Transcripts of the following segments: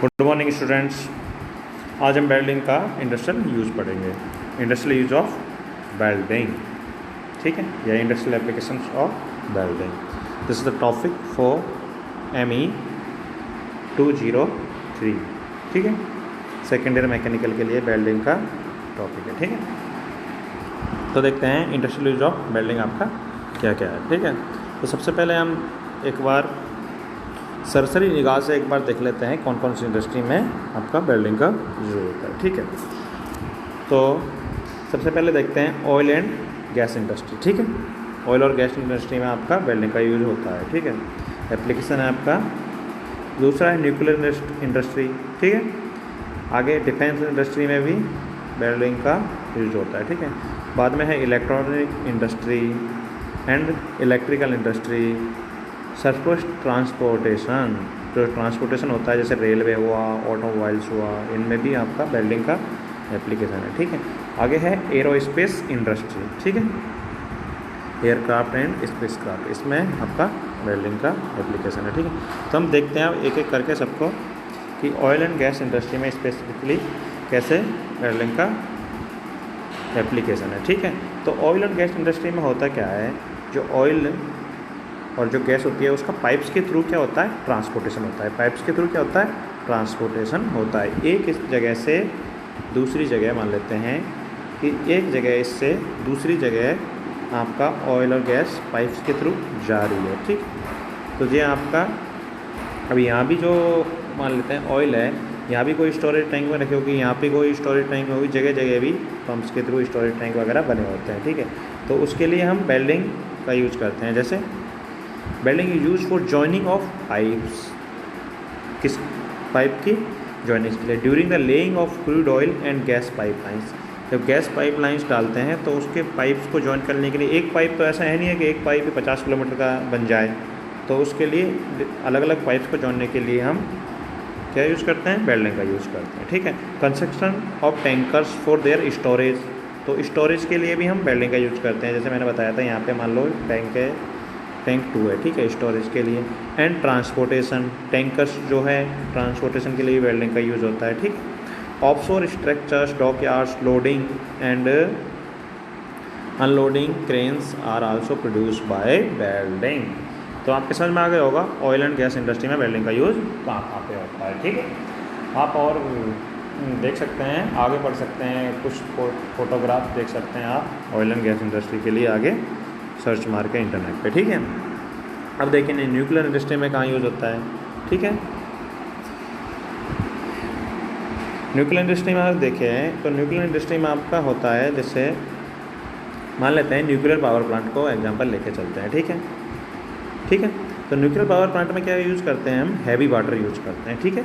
Good morning students. आज हम welding का इंडस्ट्रियल यूज़ पढ़ेंगे। इंडस्ट्रियल यूज ऑफ वेल्डिंग, ठीक है, या industrial applications of welding. This is the topic for ME 203, ठीक है, सेकेंड ईयर मैकेनिकल के लिए वेल्डिंग का टॉपिक है, ठीक है। तो देखते हैं इंडस्ट्रियल यूज ऑफ वेल्डिंग आपका क्या क्या है, ठीक है। तो सबसे पहले हम एक बार सरसरी निगाह से एक बार देख लेते हैं कौन कौन सी इंडस्ट्री में आपका वेल्डिंग का यूज होता है, ठीक है। तो सबसे पहले देखते हैं ऑयल एंड गैस इंडस्ट्री, ठीक है। ऑयल और गैस इंडस्ट्री में आपका वेल्डिंग का यूज होता है, ठीक है। एप्लीकेशन है आपका। दूसरा है न्यूक्लियर इंडस्ट्री, ठीक है। आगे डिफेंस इंडस्ट्री में भी वेल्डिंग का यूज होता है, ठीक है। बाद में है electronic industry and electrical industry. Surface transportation, जो ट्रांसपोर्टेशन होता है जैसे रेलवे हुआ, ऑटोमोबाइल्स हुआ, इनमें भी आपका वेल्डिंग का एप्लीकेशन है, ठीक है। आगे है एरोस्पेस इंडस्ट्री, ठीक है, एयरक्राफ्ट एंड स्पेसक्राफ्ट, इसमें आपका वेल्डिंग का एप्लीकेशन है, ठीक है। तो हम देखते हैं एक एक करके सबको कि ऑयल एंड गैस इंडस्ट्री में स्पेसिफिकली कैसे वेल्डिंग का एप्लीकेशन है, ठीक है। तो ऑयल एंड गैस इंडस्ट्री में होता क्या है, जो ऑयल और जो गैस होती है उसका पाइप्स के थ्रू क्या होता है, ट्रांसपोर्टेशन होता है। पाइप्स के थ्रू क्या होता है, ट्रांसपोर्टेशन होता है। एक इस जगह से दूसरी जगह, मान लेते हैं कि एक जगह इससे दूसरी जगह आपका ऑयल और गैस पाइप्स के थ्रू जा रही है, ठीक। तो ये आपका अभी यहाँ भी जो मान लेते हैं ऑयल है, यहाँ भी कोई स्टोरेज टैंक में रखी होगी, यहाँ पे कोई स्टोरेज टैंक में होगी, जगह जगह भी पंप्स के थ्रू स्टोरेज टैंक वगैरह बने होते हैं, ठीक है। तो उसके लिए हम वेल्डिंग का यूज़ करते हैं। जैसे welding is use for joining of pipes, किस पाइप की जॉइनिंग के लिए, during the laying of crude oil and gas pipelines. जब गैस पाइपलाइंस डालते हैं तो उसके पाइप्स को जॉइन करने के लिए, एक पाइप तो ऐसा है नहीं है कि एक पाइप 50 किलोमीटर का बन जाए, तो उसके लिए अलग अलग पाइप्स को जोड़ने के लिए हम क्या यूज़ करते हैं, वेल्डिंग का यूज़ करते हैं, ठीक है। Construction of tankers for their storage, तो स्टोरेज के लिए भी हम वेल्डिंग का यूज़ करते हैं। जैसे मैंने बताया था, यहाँ पे मान लो टैंक है, टैंक 2 है, ठीक है, स्टोरेज के लिए। एंड ट्रांसपोर्टेशन, टैंकर्स जो है ट्रांसपोर्टेशन के लिए वेल्डिंग का यूज़ होता है, ठीक। Offshore structures, dockyards, loading and unloading cranes are also produce by welding. तो आपके समझ में आ गया होगा ऑयल एंड गैस इंडस्ट्री में वेल्डिंग का यूज़ कहाँ कहाँ पे होता है, ठीक है। आप और देख सकते हैं, आगे बढ़ सकते हैं, कुछ फोटोग्राफ देख सकते हैं आप ऑयल एंड गैस इंडस्ट्री के लिए, आगे सर्च मार के इंटरनेट पे, ठीक है। अब देखिए न्यूक्लियर इंडस्ट्री में कहाँ यूज़ होता है, ठीक है। न्यूक्लियर इंडस्ट्री में आप देखें तो न्यूक्लियर इंडस्ट्री में आपका होता है, जैसे मान लेते हैं न्यूक्लियर पावर प्लांट को एग्जांपल लेके चलते हैं, ठीक है, ठीक है। तो न्यूक्लियर पावर प्लांट में क्या यूज़ करते हैं हम, हैवी वाटर यूज़ करते हैं, ठीक है।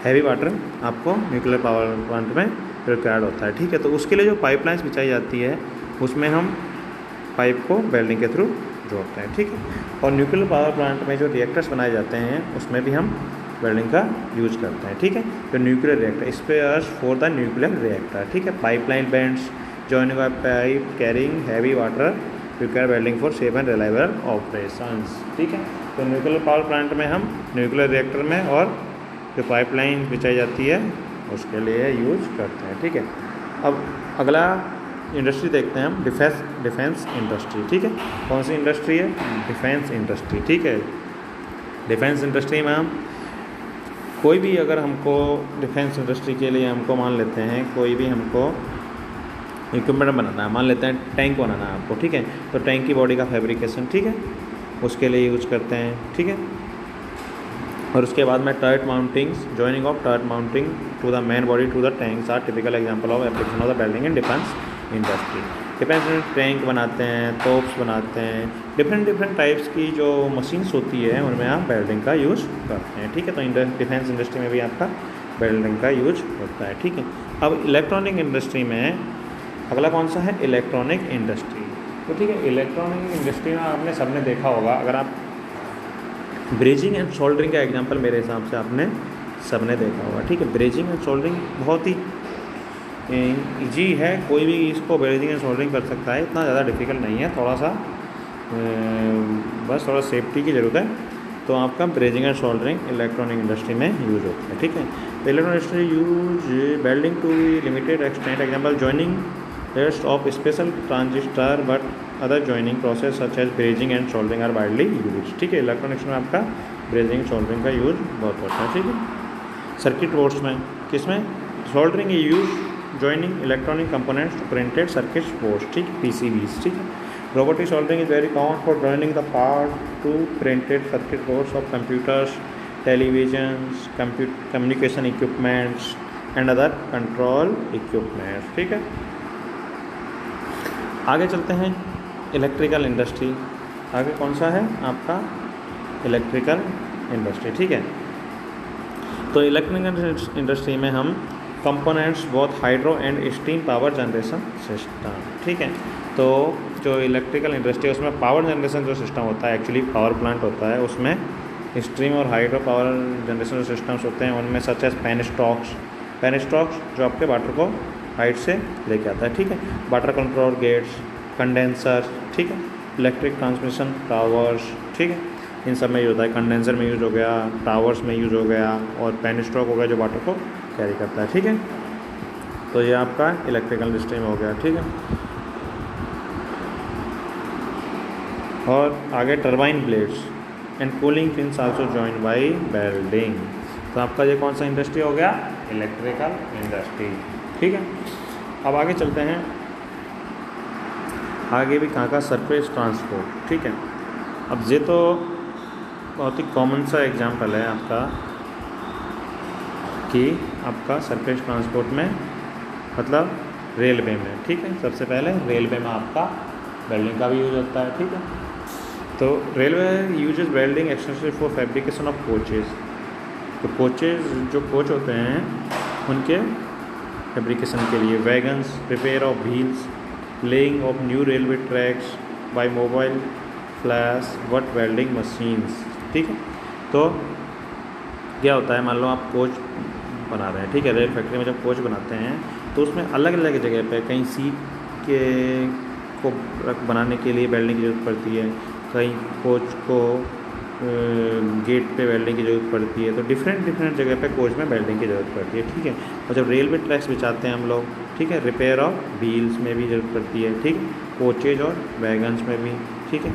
हैवी वाटर आपको न्यूक्लियर पावर प्लांट में रिक्वायर्ड होता है, ठीक है। तो उसके लिए जो पाइपलाइंस बिछाई जाती है उसमें हम पाइप को वेल्डिंग के थ्रू जोड़ते हैं, ठीक है। और न्यूक्लियर पावर प्लांट में जो रिएक्टर्स बनाए जाते हैं उसमें भी हम वेल्डिंग का यूज़ करते हैं, ठीक है। तो nuclear reactor, spares for the nuclear reactor, ठीक है। Pipeline bends joining of pipe carrying heavy water require welding for safe and reliable operations, ठीक है। तो न्यूक्लियर पावर प्लांट में हम डिफ्यूज़र रिएक्टर में और जो पाइपलाइन बिछाई जाती है उसके लिए यूज़ करते हैं, ठीक है। अब अगला इंडस्ट्री देखते हैं हम, डिफेंस इंडस्ट्री, ठीक है। कौन सी इंडस्ट्री है, डिफेंस इंडस्ट्री, ठीक है। डिफेंस इंडस्ट्री में हम कोई भी, अगर हमको डिफेंस इंडस्ट्री के लिए हमको मान लेते हैं कोई भी हमको इक्विपमेंट बनाना है, मान लेते हैं टैंक बनाना है आपको, ठीक है। तो टैंक की बॉडी का फैब्रिकेशन, ठीक है, उसके लिए यूज़ करते हैं, ठीक है। और उसके बाद में turret mountings, joining of turret mounting to the main body to the tanks are typical example of application of the welding in defence industry. Defence tank बनाते हैं, तोप्स बनाते हैं, डिफरेंट टाइप्स की जो मशीन्स होती है उनमें आप वेल्डिंग का यूज़ करते हैं, ठीक है। तो डिफेंस इंडस्ट्री में भी आपका वेल्डिंग का यूज होता है, ठीक है। अब इलेक्ट्रॉनिक इंडस्ट्री में अगला कौन सा है, इलेक्ट्रॉनिक इंडस्ट्री। तो ठीक है, इलेक्ट्रॉनिक इंडस्ट्री में आपने सबने देखा होगा, अगर आप ब्रेजिंग एंड सोल्डरिंग का एग्जांपल मेरे हिसाब से आपने सबने देखा होगा, ठीक है। ब्रेजिंग एंड सोल्डरिंग बहुत ही ईजी है, कोई भी इसको ब्रेजिंग एंड सोल्डरिंग कर सकता है, इतना ज़्यादा डिफिकल्ट नहीं है, थोड़ा सा बस थोड़ा सेफ्टी की ज़रूरत है। तो आपका brazing and soldering electronic industry में यूज होता है, ठीक है। तो electronic industry use welding to limited extent, example joining rest of special transistor but other joining process such as brazing and soldering are widely use, ठीक है। Electronics में आपका ब्रेजिंग सोल्डरिंग का यूज बहुत होता है, ठीक है। सर्किट बोर्ड्स में किसमें soldering use joining electronic components to printed circuit boards, ठीक है, PCBs, ठीक है। Robotic soldering is very common for joining the part to printed circuit boards of computers, televisions, communication equipments and other control equipments, ठीक है। आगे चलते हैं electrical industry. आगे कौन सा है आपका इलेक्ट्रिकल इंडस्ट्री, ठीक है। तो इलेक्ट्रिकल इंडस्ट्री में हम components both hydro and steam power generation system, ठीक है। तो जो इलेक्ट्रिकल इंडस्ट्री है उसमें पावर जनरेशन जो सिस्टम होता है, एक्चुअली पावर प्लांट होता है, उसमें स्ट्रीम और हाइड्रो पावर जनरेशन सिस्टम्स होते हैं। उनमें सच एज पेनस्टॉक्स जो आपके वाटर को हाइट से लेके आता है, ठीक है। वाटर कंट्रोल गेट्स, कंडेंसर, ठीक है। इलेक्ट्रिक ट्रांसमिशन टावर्स, ठीक है, इन सब में यूज होता है। कंडेंसर में यूज हो गया, टावर्स में यूज हो गया, और पेनस्टॉक हो गया जो वाटर को कैरी करता है, ठीक है। तो ये आपका इलेक्ट्रिकल इंडस्ट्री में हो गया, ठीक है। और आगे turbine blades and cooling pins also join by welding. तो आपका ये कौन सा इंडस्ट्री हो गया, इलेक्ट्रिकल इंडस्ट्री, ठीक है। अब आगे चलते हैं, आगे भी कहाँ का सरफेस ट्रांसपोर्ट, ठीक है। अब ये तो बहुत ही कॉमन सा एग्जांपल है आपका कि आपका सरफेस ट्रांसपोर्ट में मतलब रेलवे में, ठीक है। सबसे पहले रेलवे में आपका वेल्डिंग का भी यूज होता है, ठीक है। तो railway uses welding extensively for fabrication of coaches. तो कोचेज़ जो कोच होते हैं उनके फैब्रिकेशन के लिए, wagons, repair of wheels, laying of new railway tracks by mobile flash butt welding machines, ठीक है। तो क्या होता है, मान लो आप कोच बना रहे हैं, ठीक है। रेल फैक्ट्री में जब कोच बनाते हैं तो उसमें अलग अलग जगह पे कहीं सीट के को बनाने के लिए वेल्डिंग की ज़रूरत पड़ती है, कहीं कोच को गेट पे वेल्डिंग की ज़रूरत पड़ती है। तो डिफरेंट जगह पे कोच में वेल्डिंग की ज़रूरत पड़ती है, ठीक है। और जब रेलवे ट्रैक्स बिछाते हैं हम लोग, ठीक है, रिपेयर ऑफ व्हील्स में भी ज़रूरत पड़ती है, ठीक है, कोचेज और वैगन्स में भी, ठीक है।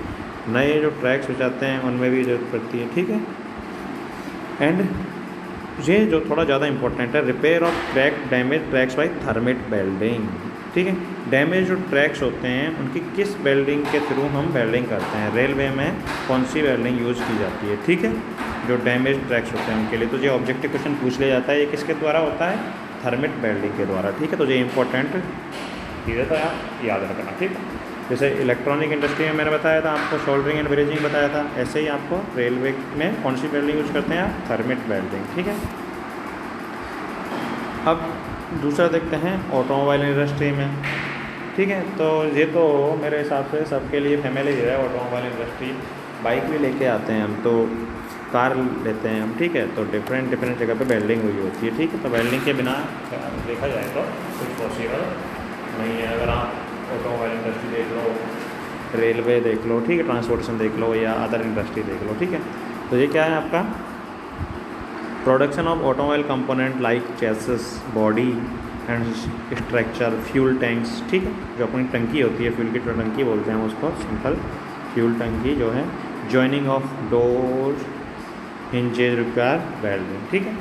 नए जो ट्रैक्स बिछाते हैं उनमें भी ज़रूरत पड़ती है, ठीक है। एंड ये जो थोड़ा ज़्यादा इंपॉर्टेंट है, repair of track damage tracks by thermite welding, ठीक है। डैमेज जो ट्रैक्स होते हैं उनकी किस वेल्डिंग के थ्रू हम वेल्डिंग करते हैं, रेलवे में कौन सी वेल्डिंग यूज़ की जाती है, ठीक है। जो डैमेज ट्रैक्स होते हैं उनके लिए तो ये ऑब्जेक्टिव क्वेश्चन पूछ लिया जाता है, ये किसके द्वारा होता है, थर्मेट वेल्डिंग के द्वारा, ठीक है। तो ये इंपॉर्टेंट चीज़ें तो आप याद रखना, ठीक है। जैसे इलेक्ट्रॉनिक इंडस्ट्री में मैंने बताया था आपको सोल्डरिंग एंड ब्रेजिंग बताया था, ऐसे ही आपको रेलवे में कौन सी वेल्डिंग यूज करते हैं आप, थर्मेट वेल्डिंग, ठीक है। अब दूसरा देखते हैं ऑटोमोबाइल इंडस्ट्री में, ठीक है। तो ये तो मेरे हिसाब से सबके लिए फैमिली है ऑटोमोबाइल इंडस्ट्री। बाइक भी लेके आते हैं हम, तो कार लेते हैं हम, ठीक है। तो डिफरेंट जगह पे वेल्डिंग हुई होती है, ठीक है। तो वेल्डिंग के बिना देखा जाए तो कुछ पॉसिबल नहीं है। अगर आप ऑटोमोबाइल इंडस्ट्री देख लो, रेलवे देख लो, ठीक है, ट्रांसपोर्टेशन देख लो, या अदर इंडस्ट्री देख लो, ठीक है। तो ये क्या है आपका production of automobile component like chassis, body and structure, fuel tanks, ठीक है। जो अपनी टंकी होती है, फ्यूल की जो टंकी बोलते हैं उसको, सिंपल फ्यूल टंकी जो है, joining of door hinges require welding, ठीक है।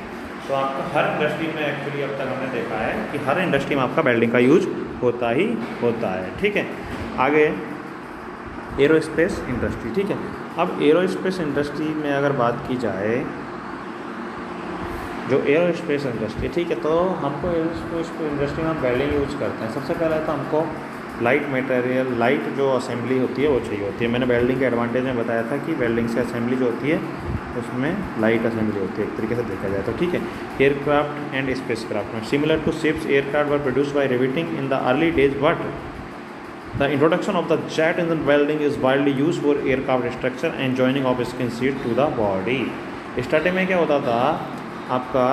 तो आपका हर इंडस्ट्री में एक्चुअली अब तक हमने देखा है कि हर इंडस्ट्री में आपका वेल्डिंग का यूज होता ही होता है, ठीक है। आगे एरोस्पेस इंडस्ट्री, ठीक है। अब एरोस्पेस इंडस्ट्री में अगर बात की जाए, जो एरोस्पेस इंडस्ट्री, ठीक है, तो हमको एरोस्पेस इंडस्ट्री में हम वेल्डिंग यूज करते हैं। सबसे पहले तो हमको लाइट मटेरियल, लाइट जो असेंबली होती है वो चाहिए होती है। मैंने वेल्डिंग के एडवांटेज में बताया था कि वेल्डिंग से असेंबली जो होती है उसमें लाइट असेंबली होती है, एक तरीके से देखा जाए तो, ठीक है। एयरक्राफ्ट एंड स्पेसक्राफ्ट में similar to ships, aircraft were produce by riveting in the early days, but the introduction of the jet engine welding is widely use for aircraft structure and joining of skin sheet to the body. Starting में क्या होता था आपका,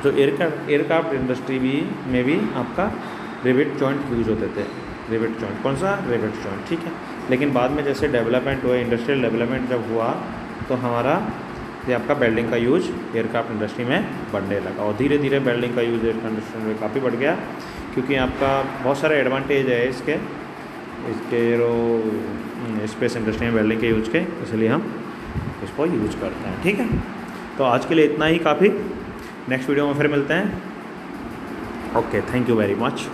जो aircraft industry में भी आपका rivet joint use होते थे। रिवेट जॉइंट कौन सा, रिवेट जॉइंट, ठीक है। लेकिन बाद में जैसे डेवलपमेंट हुआ, इंडस्ट्रियल डेवलपमेंट जब हुआ, तो हमारा ये आपका वेल्डिंग का यूज एयरक्राफ्ट इंडस्ट्री में बढ़ने लगा, और धीरे धीरे वेल्डिंग का यूज एयरक्राफ्ट इंडस्ट्री में काफ़ी बढ़ गया, क्योंकि आपका बहुत सारे एडवांटेज है इसके स्पेस इंडस्ट्री में वेल्डिंग के यूज के, इसलिए हम इसको यूज करते हैं। ठीक है, तो आज के लिए इतना ही काफ़ी। नेक्स्ट वीडियो में फिर मिलते हैं। Okay, thank you very much.